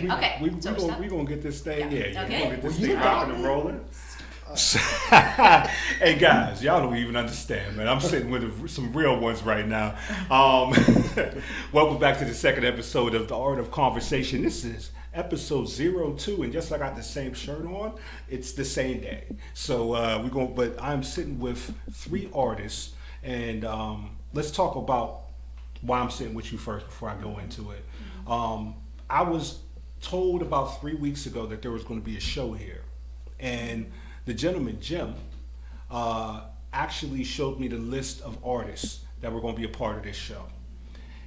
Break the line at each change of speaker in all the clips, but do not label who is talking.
We gonna get this thing. Yeah.
Okay.
We gonna get this thing rocking and rolling. Hey guys, y'all don't even understand, man. I'm sitting with some real ones right now. Welcome back to the second episode of The Art of Conversation. This is episode 02, and just like I got the same shirt on, it's the same day. So but I'm sitting with three artists, and let's talk about why I'm sitting with you first before I go into it. I was told about 3 weeks ago that there was going to be a show here, and the gentleman, Jim, actually showed me the list of artists that were going to be a part of this show.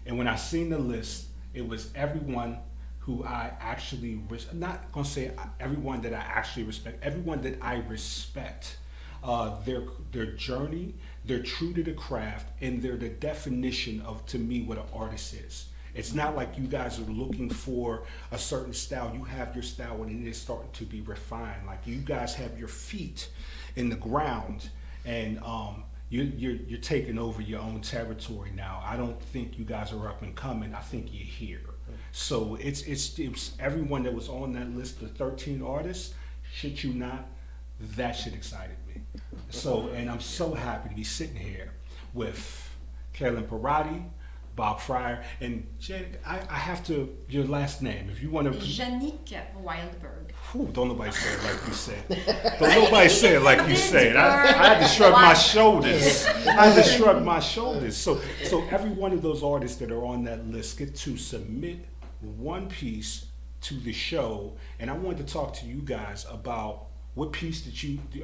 And when I seen the list, it was everyone who I actually, not going to say everyone that I actually respect, everyone that I respect. Their journey, they're true to the craft, and they're the definition of, to me, what an artist is. It's not like you guys are looking for a certain style. You have your style and it is starting to be refined. Like you guys have your feet in the ground, and you're taking over your own territory now. I don't think you guys are up and coming. I think you're here. So it's everyone that was on that list, the 13 artists. Shit you not, that shit excited me. So, and I'm so happy to be sitting here with Carolyn Pierotti, Bob Freyer, and Jannick, I have to, your last name, if you want to.
Jannick Wildberg.
Don't nobody say it like you said. Don't nobody say it like you said. I had to shrug my shoulders. I had to shrug my shoulders. So every one of those artists that are on that list get to submit one piece to the show, and I wanted to talk to you guys about what piece are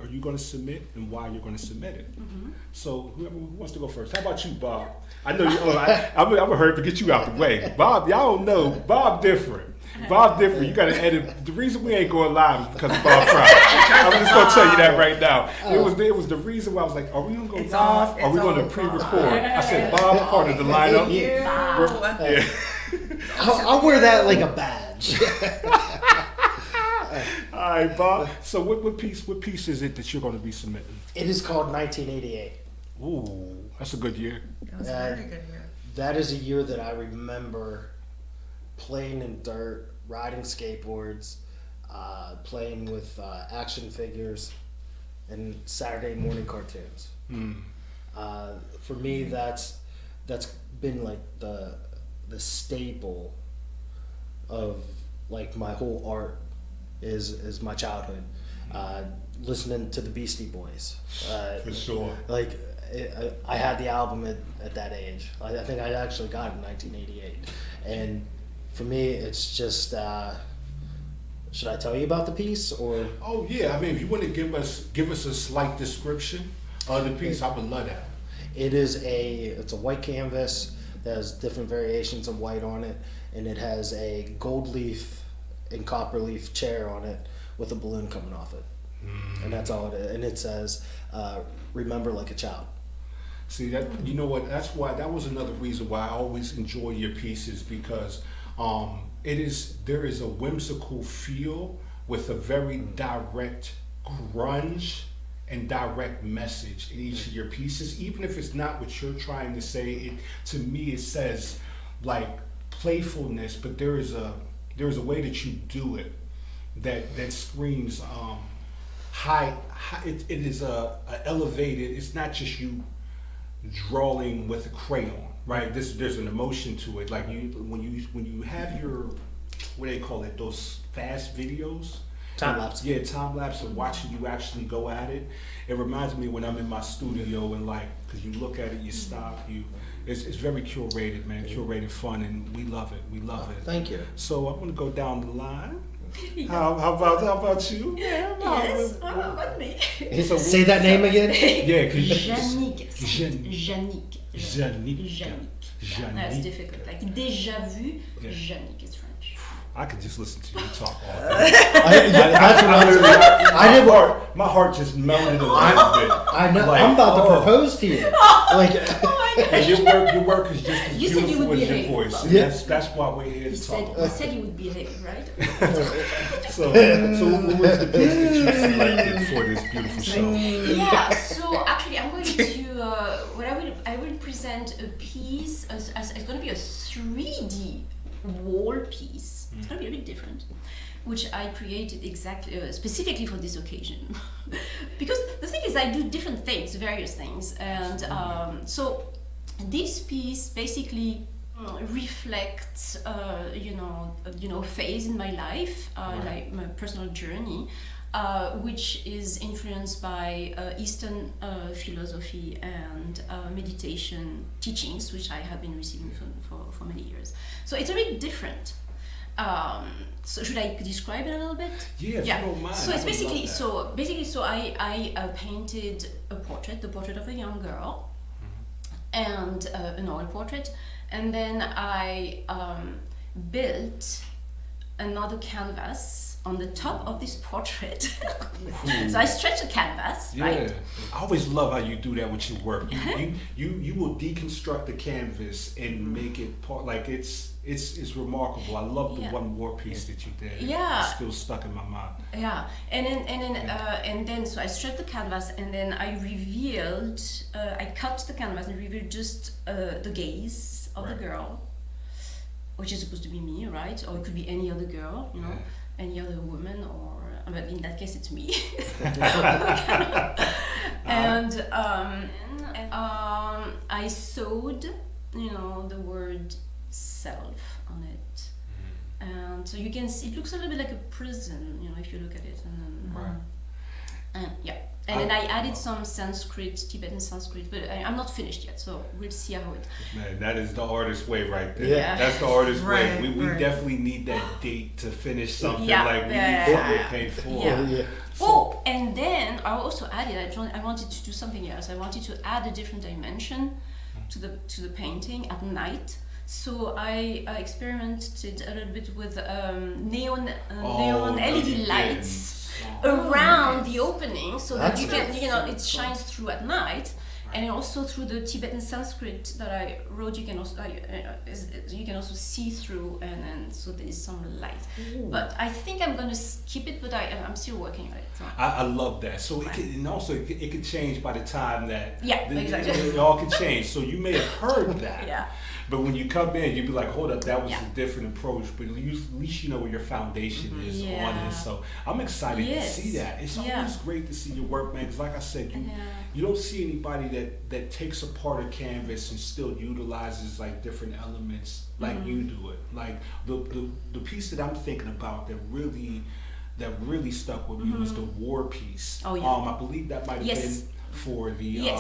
you going to submit and why you're going to submit it. Mm-hmm. So whoever wants to go first. How about you, Bob? I know you. I'm gonna hurry to get you out the way. Bob, y'all don't know. Bob different. Bob different. You got to edit. The reason we ain't going live is because of Bob Fry. I'm just gonna tell you that right now. It was the reason why I was like, are we gonna go live? Are we gonna pre-record? I said Bob's part of the lineup.
Yeah. I'll wear that like a badge.
All right, Bob. So what piece is it that you're going to be submitting?
It is called 1988.
Ooh, that's a good year.
That was a very good year.
That is a year that I remember playing in dirt, riding skateboards, playing with action figures, and Saturday morning cartoons. For me, that's been like the staple of like my whole art. Is my childhood, listening to the Beastie Boys.
For sure.
Like I had the album at that age. I think I actually got it in 1988, and for me, it's just. Should I tell you about the piece or?
Oh yeah, I mean, if you want to give us a slight description of the piece, I would love that.
It's a white canvas that has different variations of white on it, and it has a gold leaf and copper leaf chair on it with a balloon coming off it. And that's all it is. And it says, remember like a child.
See, that, you know what, that was another reason why I always enjoy your pieces, because there is a whimsical feel with a very direct grunge and direct message in each of your pieces. Even if it's not what you're trying to say, to me it says like playfulness, but there is a way that you do it that screams high. It is a elevated. It's not just you drawing with a crayon, right? There's an emotion to it. Like when you have your, what do they call it? Those fast videos.
Time lapse.
Yeah, time lapse of watching you actually go at it. It reminds me when I'm in my studio and like, because you look at it, you stop, it's very curated, man, curated fun, and we love it. We love it.
Thank you.
So I'm gonna go down the line. How about you?
Yeah, yes. How about me?
So
say that name again.
Yeah,
Jannick.
Jannick.
That's difficult. Like déjà vu. Yeah. Jannick is French.
I could just listen to you talk all day. My heart just melted a little bit.
I know. Like, I'm about to propose to you.
And your work is just as beautiful as your voice. Yeah. That's why we're here to talk about.
You said you would be here, right?
So what was the piece that you selected for this beautiful show?
Yeah. So actually, I'm going to I will present a piece. It's going to be a 3D wall piece. It's going to be a bit different, which I created specifically for this occasion. Because the thing is, I do different things, various things, and so this piece basically reflects, phase in my life, like my personal journey, which is influenced by Eastern philosophy and meditation teachings, which I have been receiving for many years. So it's a bit different. So should I describe it a little bit?
Yeah, if you don't mind.
So it's basically, I painted the portrait of a young girl, and an oil portrait, and then I built another canvas on the top of this portrait. So I stretched the canvas, right?
I always love how you do that with your work. You will deconstruct the canvas and make it part, like it's remarkable. I love the one war piece that you did.
Yeah,
it's still stuck in my mind.
Yeah, and then so I stretched the canvas, and then I revealed, I cut the canvas and revealed just the gaze of the girl, which is supposed to be me, right? Or it could be any other girl, any other woman, or but in that case it's me. And I sewed, the word self on it, and so you can see it looks a little bit like a prison, if you look at it, and then I added some Tibetan Sanskrit, but I'm not finished yet, so we'll see how it.
Man, that is the artist way right there.
Yeah.
That's the artist way. We
Right.
definitely need that date to finish something.
Yeah,
Like we need
yeah,
something
yeah.
paid for.
Yeah.
So,
Oh, and then I also added. I wanted to do something else. I wanted to add a different dimension to the painting at night. So I experimented a little bit with neon LED lights around the opening, so that
That's
you can,
nice.
it shines through at night, and also through the Tibetan Sanskrit that I wrote, you can also see through, and so there is some light. But I think I'm gonna skip it, but I'm still working on it. So.
I love that. So it could change by the time that
Exactly.
it all could change. So you may have heard that.
Yeah.
But when you come in, you'd be like, hold up, that was a different approach. But at least you know where your foundation is on it. So I'm excited to see that. It's always great to see your work, man. Because like I said, you don't see anybody that takes apart a canvas and still utilizes like different elements like you do it. Like the piece that I'm thinking about that really stuck with me was the war piece.
Oh yeah.
I believe that might have been for the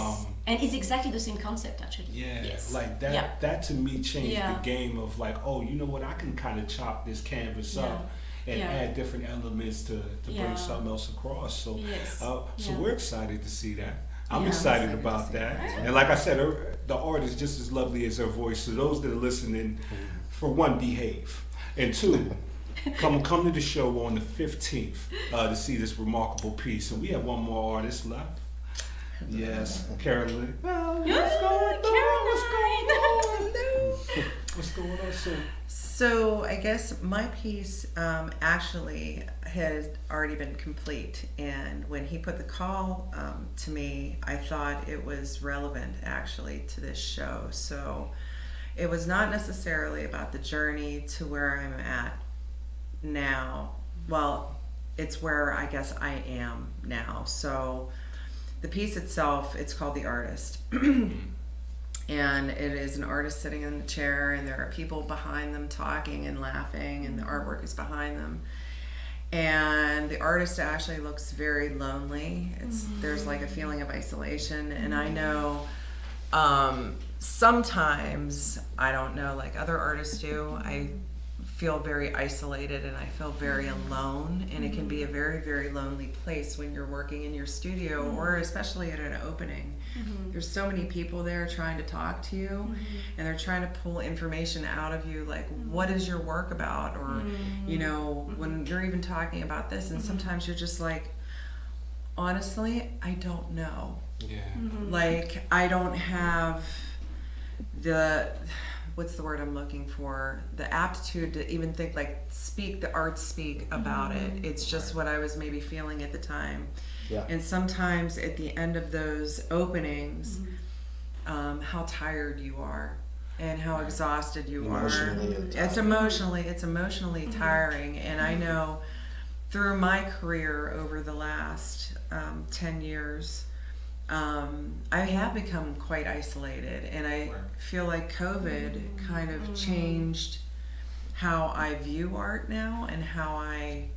and it's exactly the same concept actually.
Like that that to me changed the game of like, oh, you know what, I can kind of chop this canvas up and add different elements to bring something else across. So so we're excited to see that. I'm excited about that. And like I said, the art is just as lovely as her voice. So those that are listening, for one, behave, and two, come to the show on the 15th to see this remarkable piece. And we have one more artist left. Yes, Carolyn. Well, what's going on?
So I guess my piece actually had already been complete, and when he put the call to me, I thought it was relevant actually to this show. So it was not necessarily about the journey to where I'm at now. Well, it's where I guess I am now. So the piece itself, it's called The Artist. And it is an artist sitting in the chair, and there are people behind them talking and laughing, and the artwork is behind them. And the artist actually looks very lonely. There's like a feeling of isolation, and I know sometimes, I don't know, like other artists do, I feel very isolated and I feel very alone, and it can be a very, very lonely place when you're working in your studio or especially at an opening. There's so many people there trying to talk to you, and they're trying to pull information out of you, like what is your work about, or when you're even talking about this, and sometimes you're just like, honestly, I don't know. Like I don't have the, what's the word I'm looking for, the aptitude to even think, like, speak about it. It's just what I was maybe feeling at the time. And sometimes at the end of those openings, how tired you are. and how exhausted you
Emotionally
are.
tiring.
It's emotionally tiring, and I know through my career over the last 10 years, I have become quite isolated, and I feel like COVID kind of changed how I view art now and how I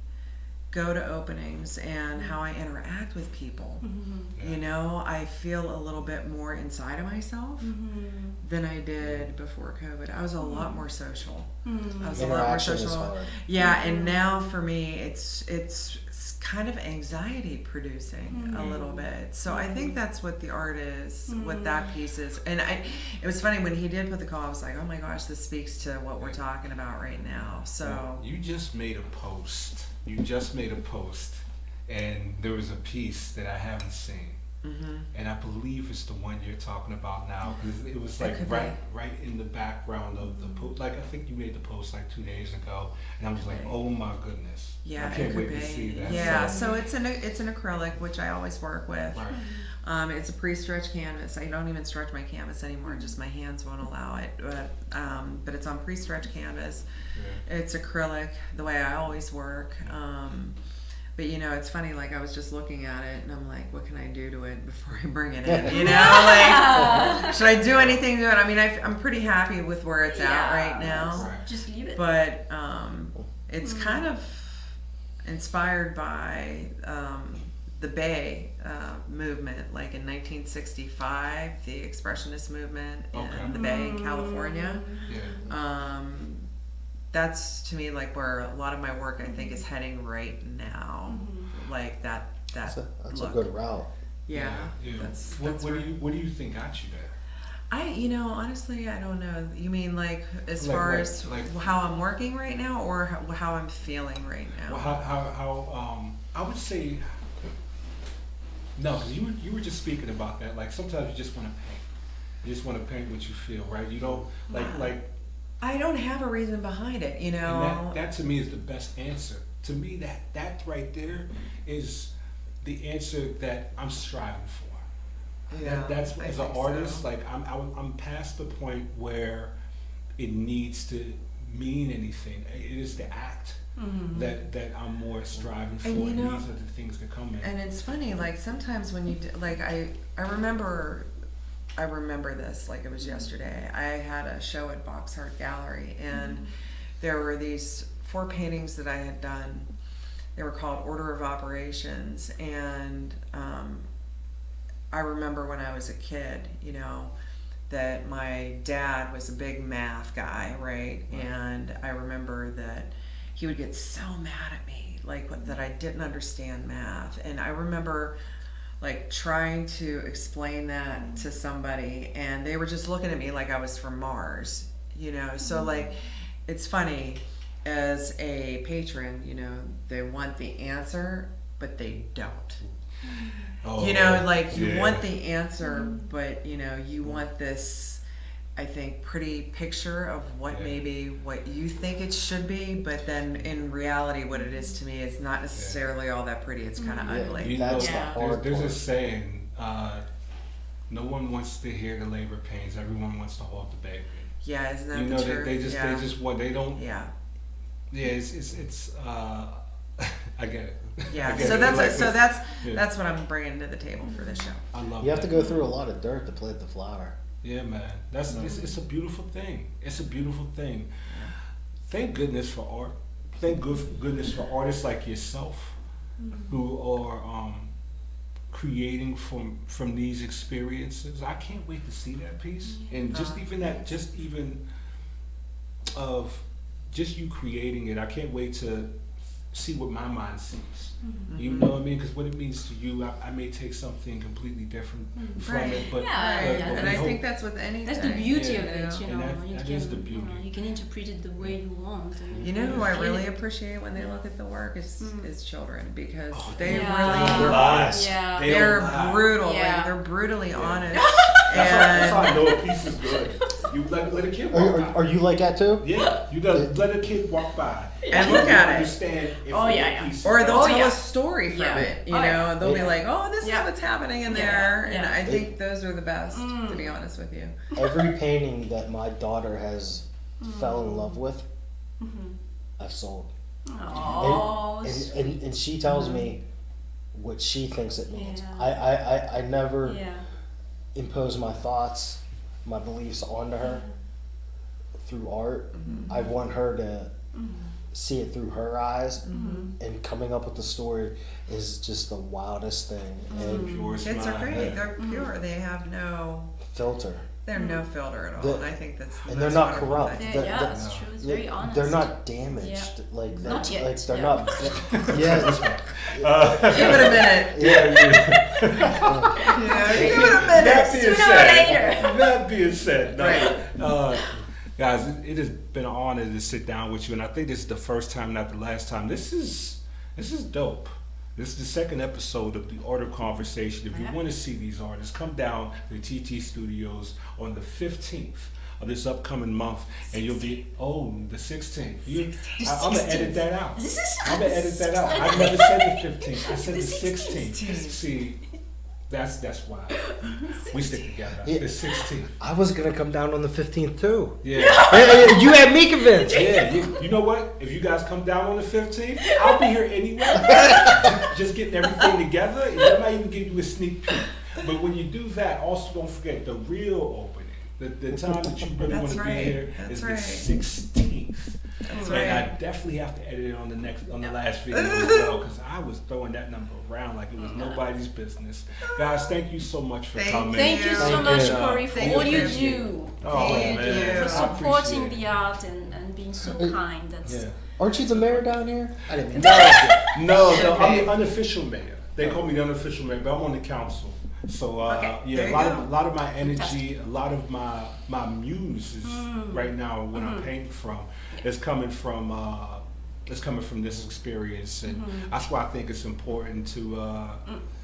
go to openings and how I interact with people. You know, I feel a little bit more inside of myself than I did before COVID. I was a lot more social. I was a lot more
Interaction is
social.
hard.
Yeah, and now for me, it's kind of anxiety producing a little bit. So I think that's what the art is, what that piece is. And it was funny when he did put the call. I was like, oh my gosh, this speaks to what we're talking about right now. So
You just made a post. And there was a piece that I haven't seen. And I believe it's the one you're talking about now, because it was like
could
right in the background of the post. Like I think you made the post like 2 days ago, and I was like, oh my goodness,
yeah,
I can't
it
wait
could
to see
be.
that.
Yeah, so it's an acrylic, which I always work with.
Right.
It's a pre-stretched canvas. I don't even stretch my canvas anymore; just my hands won't allow it. But it's on pre-stretched canvas.
Yeah.
It's acrylic, the way I always work. But you know, it's funny. Like I was just looking at it, and I'm like, what can I do to it before I bring it in? You know, like should I do anything to it? I mean, I'm pretty happy with where it's at right now.
Right.
Just leave it.
But it's kind of inspired by the Bay movement, like in 1965, the Expressionist movement in the Bay, California.
Yeah.
That's to me like where a lot of my work I think is heading right now, like that.
That's a
look.
good route.
Yeah,
Yeah.
that's
What
where-
do you think got you there?
you know, honestly, I don't know. You mean like as far as how I'm working right now, or how I'm feeling right now?
Well, how I would say no, because you were just speaking about that. Like sometimes you just want to paint. You just want to paint what you feel, right? You don't like.
I don't have a reason behind it, you know.
And that to me is the best answer. To me, that right there is the answer that I'm striving for.
Yeah,
That's
I
as an
think so.
artist, like I'm past the point where it needs to mean anything. It is the act that I'm more striving for.
And you
And
know,
these are the things that come in.
And it's funny, like sometimes when you like I remember this like it was yesterday. I had a show at Box Art Gallery, and there were these 4 paintings that I had done. They were called Order of Operations, and I remember when I was a kid, you know, that my dad was a big math guy, right? And I remember that he would get so mad at me, like that I didn't understand math. And I remember like trying to explain that to somebody, and they were just looking at me like I was from Mars, you know? So like, it's funny, as a patron, you know, they want the answer, but they don't. You know, like you want the answer, but you know, you want this, I think, pretty picture of what maybe what you think it should be, but then in reality, what it is to me is not necessarily all that pretty. It's kind of ugly.
You know,
That's the hard
there's a
part.
saying, no one wants to hear the labor pains, everyone wants to hold the baby.
Yeah, isn't that
You know,
the truth?
they just want, they don't,
Yeah.
yeah, it's I get it.
Yeah,
I get
so
it.
that's
Like
so
this-
that's what I'm bringing to the table for this show.
I love
You have to
that.
go through a lot of dirt to plant the flower.
Yeah, man. It's a beautiful thing. It's a beautiful thing. Thank goodness for art. Thank goodness for artists like yourself who are creating from these experiences. I can't wait to see that piece. And just even of just you creating it, I can't wait to see what my mind sees. You know what I mean? Because what it means to you, I may take something completely different from
Right.
it, but,
Yeah,
but,
yeah,
but
And
we
I
hope-
think that's with anything.
That's the beauty
Yeah.
of it, you
And
know.
that-
You
that
can,
is the beauty.
you can interpret it the way you want. And
You know who I
feel
really
it.
appreciate when they look at the work is children, because
Oh,
they
Yeah.
They're honest.
Yeah.
They
they're
don't lie.
brutal.
Yeah.
Like, they're brutally honest.
That's how I
And
know a piece is good. You let a kid walk by.
Are you like that too?
Yeah, you let a kid walk by.
And look at it.
Understand if
Oh,
it's
yeah,
a
yeah.
piece
Or
of-
they'll
Oh,
tell
yeah.
a story from
Yeah.
it, you
Oh,
know,
yeah.
and they'll be
Yeah.
like, oh, this
Yeah.
is what's happening in
Yeah.
there. And
Yeah.
I think those are the best, to be honest with you.
Every painting that my daughter has fell in love with, I've sold.
Oh,
And she tells me what she thinks it means.
Yeah.
I never
yeah.
impose my thoughts, my beliefs onto her through art. I want her to see it through her eyes, and coming up with the story is just the wildest thing. And
Pure
Kids are
smile.
great. They're pure. They have
filter.
they have no filter at all.
The-
And I think that's the
And they're
most
not
wonderful
corrupt.
thing.
Yeah, that's true. It's very honest.
They're not damaged.
Yeah.
Like they're,
Not yet,
Like they're
yeah.
not. Yeah.
Give it a minute.
Yeah,
Yeah, give it a
That
minute.
being
Sooner or
said,
later.
that being said, no.
Right.
Guys, it has been an honor to sit down with you, and I think this is the first time, not the last time. This is dope. This is the second episode of the Art of Conversation. If you want to see these artists, come down to the Atithi Studios on the 15th of this upcoming month, and you'll be the 16th. I'm gonna edit that out. I'm gonna edit that out. I never said the 15th. I said the 16th. See, that's why we stick together.
Yeah.
The 16th.
I was gonna come down on the 15th too.
Yeah.
Hey, you had me convinced.
Yeah, you know what? If you guys come down on the 15th, I'll be here anyway. Just getting everything together, and I might even give you a sneak peek. But when you do that, also don't forget the real opening. The time that you really want
That's
to
right.
be here
That's
is
right.
the 16th.
That's
And
right.
I definitely have to edit it on the last video as well, because I was throwing that number around like it was nobody's business. Guys, thank you so much for
Thank
coming.
Thank you so
Thank
much,
you.
Corey, for
Thank
all you
you.
do.
Oh,
Thank
man.
you.
For
I
supporting
appreciate
the art and being so kind. That's
Yeah.
Aren't you the mayor down here? I didn't mean
No, I'm the unofficial mayor. They call me the unofficial mayor, but I'm on the council. So
Okay,
yeah,
there
a
you
lot
go.
of my energy, a lot of my muse is right now when I'm painting from is coming from this experience, and that's why I think it's important to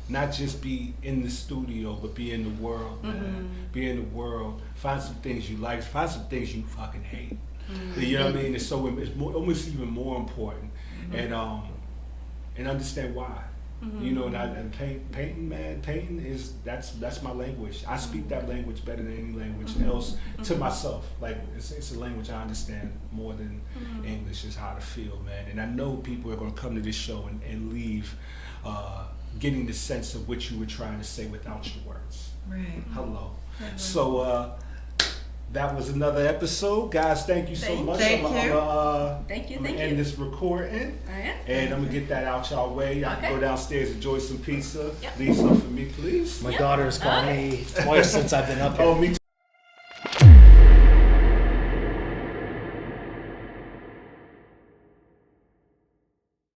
not just be in the studio, but be in the world, man. Be in the world. Find some things you like. Find some things you fucking hate. You know what I mean? It's almost even more important, and understand why. You know, and painting, man, that's my language. I speak that language better than any language else to myself. Like it's a language I understand more than English is how to feel, man. And I know people are gonna come to this show and leave getting the sense of what you were trying to say without your words.
Right.
Hello. So that was another episode, guys. Thank you so much.
Thank you.
Thank you,
I'm
thank
gonna
you.
end this recording.
Alright.
And I'm gonna get that out y'all way. Y'all can
Okay.
go downstairs, enjoy some pizza.
Yep.
Leave some for me, please.
My daughter's called me twice since I've been up here.
Oh, me